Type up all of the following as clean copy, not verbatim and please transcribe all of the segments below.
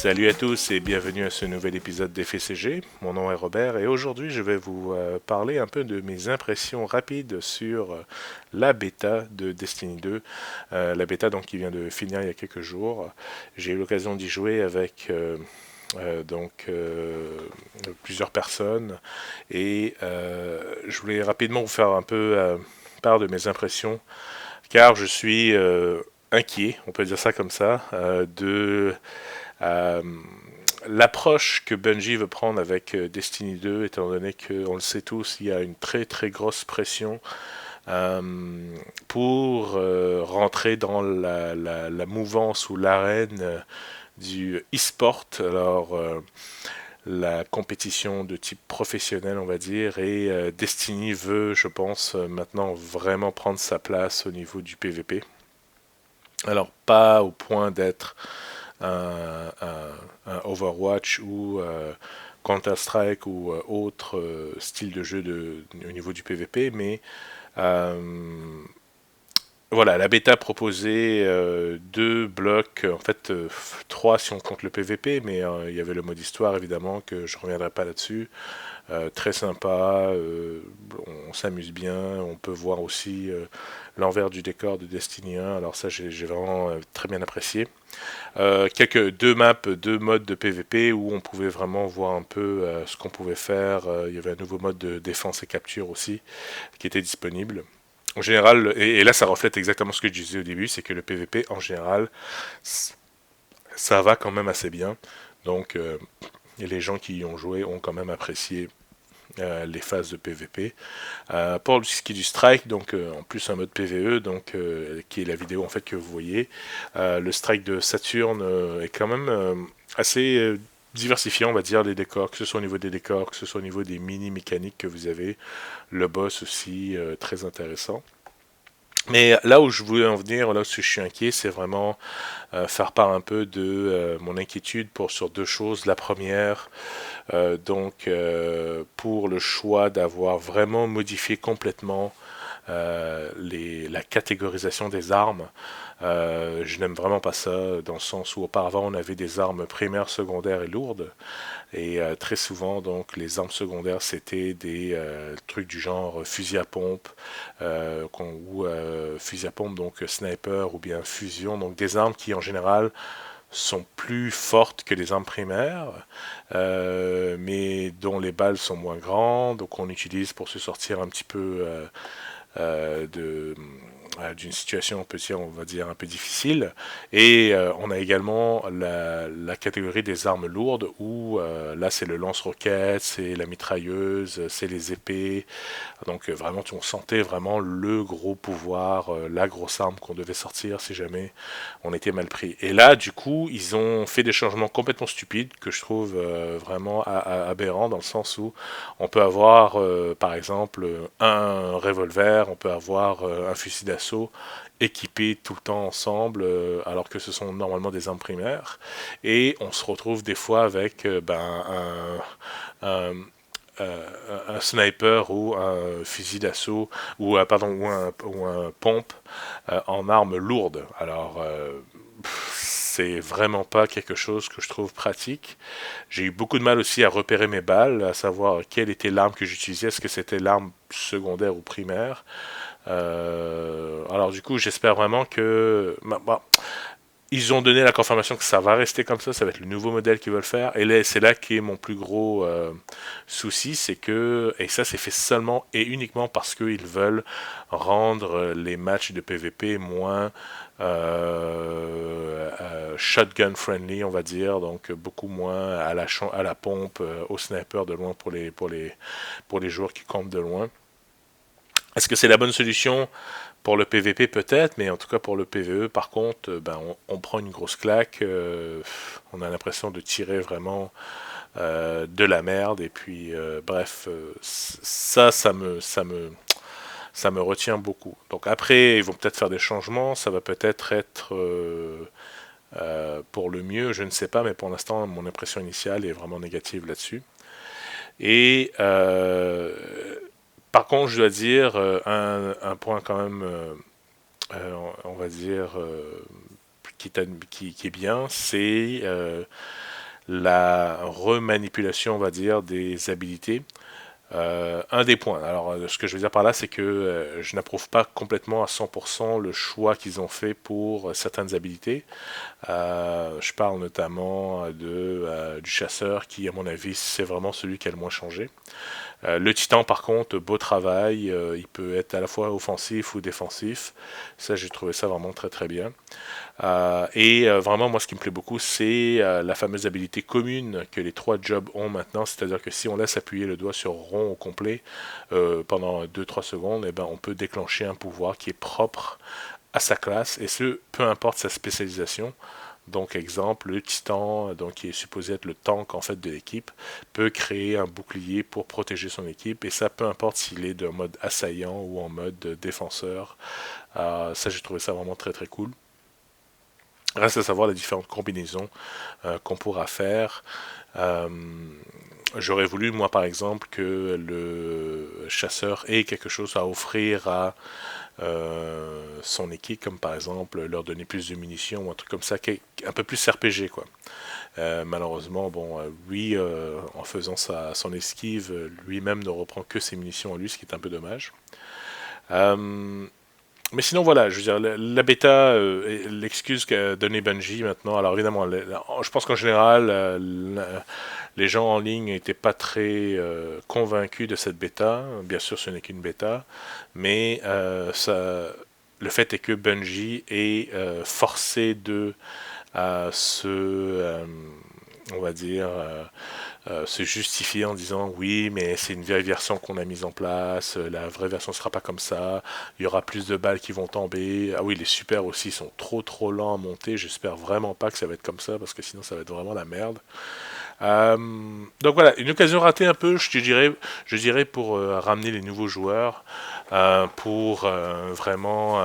Salut à tous et bienvenue à ce nouvel épisode d'FCG. Mon nom est Robert et aujourd'hui je vais vous parler un peu de mes impressions rapides sur la bêta de Destiny 2. La bêta donc qui vient de finir il y a quelques jours. J'ai eu l'occasion d'y jouer avec plusieurs personnes et je voulais rapidement vous faire un peu part de mes impressions car je suis inquiet, on peut dire ça comme ça, de euh, l'approche que Bungie veut prendre avec Destiny 2, étant donné qu'on le sait tous, il y a une très très grosse pression euh, pour rentrer dans la mouvance ou l'arène du e-sport. Alors, la compétition de type professionnel, on va dire, et Destiny veut, je pense, maintenant vraiment prendre sa place au niveau du PvP. Alors, pas au point d'être un Overwatch ou Counter-Strike ou autre style de jeu au niveau du PvP, mais euh, voilà, la bêta proposait deux blocs, en fait trois si on compte le PvP, mais il y avait le mode histoire évidemment, que je ne reviendrai pas là-dessus. Très sympa, on s'amuse bien, on peut voir aussi l'envers du décor de Destiny 1, alors ça j'ai vraiment très bien apprécié. Deux maps, deux modes de PvP où on pouvait vraiment voir un peu ce qu'on pouvait faire. Il y avait un nouveau mode de défense et capture aussi qui était disponible. En général, et là ça reflète exactement ce que je disais au début, c'est que le PvP en général, ça va quand même assez bien. Donc les gens qui y ont joué ont quand même apprécié les phases de PvP. Pour ce qui est du strike, donc en plus un mode PvE, donc qui est la vidéo en fait que vous voyez, le strike de Saturne est quand même assez diversifié, on va dire, les décors, que ce soit au niveau des décors, que ce soit au niveau des mini mécaniques que vous avez, le boss aussi très intéressant. Mais là où je voulais en venir, là où je suis inquiet, c'est vraiment faire part un peu de mon inquiétude sur deux choses. La première, pour le choix d'avoir vraiment modifié complètement la catégorisation des armes. Je n'aime vraiment pas ça, dans le sens où auparavant on avait des armes primaires, secondaires et lourdes. Et très souvent, donc, les armes secondaires, c'était des trucs du genre fusil à pompe, ou fusil à pompe, donc sniper ou bien fusion, donc des armes qui en général sont plus fortes que les armes primaires, mais dont les balles sont moins grandes, donc on utilise pour se sortir un petit peu d'une situation, on va dire, un peu difficile. Et on a également la catégorie des armes lourdes où là c'est le lance-roquette, c'est la mitrailleuse, c'est les épées. Donc vraiment on sentait vraiment le gros pouvoir, la grosse arme qu'on devait sortir si jamais on était mal pris. Et là du coup ils ont fait des changements complètement stupides que je trouve vraiment aberrants, dans le sens où on peut avoir par exemple un revolver, on peut avoir un fusil d'assaut équipés tout le temps ensemble, alors que ce sont normalement des armes primaires. Et on se retrouve des fois avec un, un sniper ou un fusil d'assaut ou ou un pompe en arme lourde. Alors c'est vraiment pas quelque chose que je trouve pratique. J'ai eu beaucoup de mal aussi à repérer mes balles, à savoir quelle était l'arme que j'utilisais, est-ce que c'était l'arme secondaire ou primaire. Alors du coup, j'espère vraiment que ils ont donné la confirmation que ça va rester comme ça va être le nouveau modèle qu'ils veulent faire. Et là, c'est là qui est mon plus gros souci, c'est que, et ça c'est fait seulement et uniquement parce qu'ils veulent rendre les matchs de PvP moins shotgun friendly, on va dire, donc beaucoup moins à la pompe, au sniper de loin pour les joueurs qui campent de loin. Est-ce que c'est la bonne solution pour le PVP peut-être, mais en tout cas pour le PVE, par contre, on prend une grosse claque. On a l'impression de tirer vraiment de la merde. Et puis, bref, ça me retient beaucoup. Donc après, ils vont peut-être faire des changements. Ça va peut-être être pour le mieux, je ne sais pas, mais pour l'instant, mon impression initiale est vraiment négative là-dessus. Et par contre, je dois dire un point quand même on va dire, qui est bien, c'est la remanipulation, on va dire, des habilités. Un des points. Alors, ce que je veux dire par là, c'est que je n'approuve pas complètement à 100% le choix qu'ils ont fait pour certaines habilités. Je parle notamment du chasseur qui, à mon avis, c'est vraiment celui qui a le moins changé. Le titan, par contre, beau travail. Il peut être à la fois offensif ou défensif. Ça, j'ai trouvé ça vraiment très très bien. Vraiment, moi, ce qui me plaît beaucoup, c'est la fameuse habilité commune que les trois jobs ont maintenant. C'est-à-dire que si on laisse appuyer le doigt sur rond au complet pendant 2-3 secondes, eh ben, on peut déclencher un pouvoir qui est propre à sa classe, et ce, peu importe sa spécialisation. Donc, exemple, le titan, donc, qui est supposé être le tank en fait de l'équipe, peut créer un bouclier pour protéger son équipe, et ça, peu importe s'il est de mode assaillant ou en mode défenseur. Ça, j'ai trouvé ça vraiment très très cool. Reste à savoir les différentes combinaisons qu'on pourra faire. Euh, J'aurais voulu, moi par exemple, que le chasseur ait quelque chose à offrir à son équipe, comme par exemple leur donner plus de munitions ou un truc comme ça, un peu plus RPG quoi. Malheureusement, bon, lui, en faisant son esquive, lui-même ne reprend que ses munitions en lui, ce qui est un peu dommage. Euh, mais sinon, voilà, je veux dire, la bêta, l'excuse qu'a donné Bungie maintenant, alors évidemment, je pense qu'en général, les gens en ligne n'étaient pas très convaincus de cette bêta. Bien sûr, ce n'est qu'une bêta, mais le fait est que Bungie est forcé de on va dire, se justifier en disant oui, mais c'est une vieille version qu'on a mise en place, la vraie version sera pas comme ça, il y aura plus de balles qui vont tomber. Ah oui, les super aussi sont trop trop lents à monter, j'espère vraiment pas que ça va être comme ça, parce que sinon ça va être vraiment la merde. Euh, donc voilà, une occasion ratée un peu, je dirais pour ramener les nouveaux joueurs, pour vraiment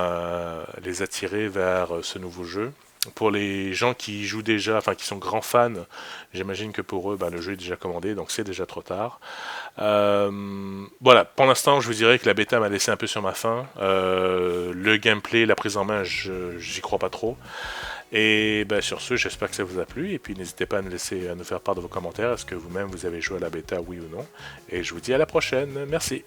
les attirer vers ce nouveau jeu. Pour les gens qui jouent déjà, enfin qui sont grands fans, j'imagine que pour eux, bah, le jeu est déjà commandé, donc c'est déjà trop tard. Voilà, pour l'instant, je vous dirais que la bêta m'a laissé un peu sur ma faim. Le gameplay, la prise en main, j'y crois pas trop. Et bah, sur ce, j'espère que ça vous a plu. Et puis n'hésitez pas à nous faire part de vos commentaires. Est-ce que vous-même vous avez joué à la bêta, oui ou non? Et je vous dis à la prochaine. Merci.